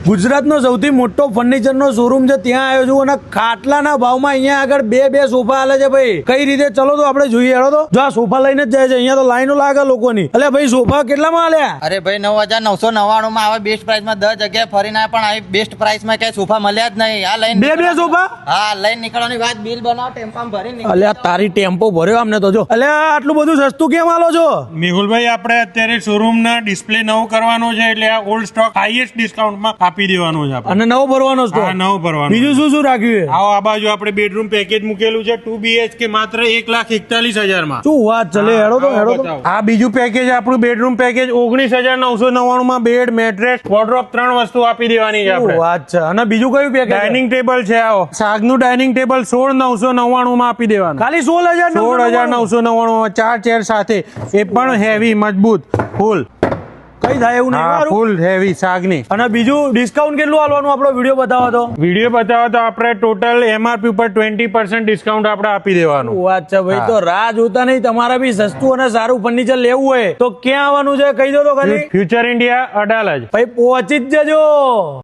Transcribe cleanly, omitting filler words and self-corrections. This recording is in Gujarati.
ગુજરાતનો સૌથી મોટો ફર્નિચરનો શોરૂમ છે, ત્યાં આવ્યો છું અને ખાટલાના ભાવમાં અહીંયા આગળ બે સોફા આલે છે ભાઈ. કઈ રીતે ચલો તો આપણે જોઈએ. હેડો તો જો આ સોફા લઈને જ જાય છે. અહીંયા તો લાઈનો લાગે લોકોની. અલ્યા ભાઈ સોફા કેટલામાં આલ્યા? અરે ભાઈ 9,999 માં આવે બેસ્ટ પ્રાઇસ માં 10 જગ્યાએ ફરીને પણ આવી બેસ્ટ પ્રાઇસ માં કઈ સોફા મળ્યા જ નહીં. આ લઈને બે સોફા? હા, લઈને નીકળવાની વાત, બિલ બનાવો, ટેમ્પામાં ભરીને નીકળો. અલ્યા તારી ટેમ્પો ભર્યો આમને તો જો. અલ્યા આટલું બધું સસ્તું કેમ આલો છો? મેહુલભાઈ, આપણે અત્યારે શોરૂમ ના ડિસ્પ્લે નવો કરવાનો છે, એટલે આ ઓલ્ડ સ્ટોક હાઈએસ્ટ ડિસ્કાઉન્ટ માં આપી દેવાનો છે આપણે. અને નવો ભરવાનો છે? હા, નવો ભરવાનો. બીજું શું શું રાખ્યું? આવો આ બાજુ આપણે બેડરૂમ પેકેજ મૂકેલું છે 2 BHK માત્ર 1,41,000 માં. શું વાત ચલે. હેડો તો હેડો તો. આ બીજું પેકેજ આપણું બેડરૂમ પેકેજ 19,999 માં બેડ, મેટ્રેસ, વોર્ડરોબ 3 વસ્તુ આપી દેવાની છે આપણે. વાત છે. અને બીજું કયું પેકેજ? ડાઇનિંગ ટેબલ છે, આવો સાગનું ડાઇનિંગ ટેબલ 16,999 માં આપી દેવાનું. ખાલી 16,999 માં 4 ચેર સાથે, એ પણ હેવી મજબૂત ફૂલ. કઈ થાય એવું નહીં હા, મારું. ફૂલ હેવી સાગની. અને બીજું ડિસ્કાઉન્ટ કેટલું આલવાનું? આપણો વિડીયો બતાવો તો. વિડીયો બતાવો તો આપણે ટોટલ MRP ઉપર 20% ડિસ્કાઉન્ટ આપણે આપી દેવાનું. વાત છે ભાઈ. તો રાહ જોતા નહીં. તમારે બી સસ્તું અને સારું ફર્નિચર લેવું હોય તો ક્યાં આવવાનું છે કહી દો તો ખાલી. Future India Adalaj. ભાઈ પહોંચી જ જજો.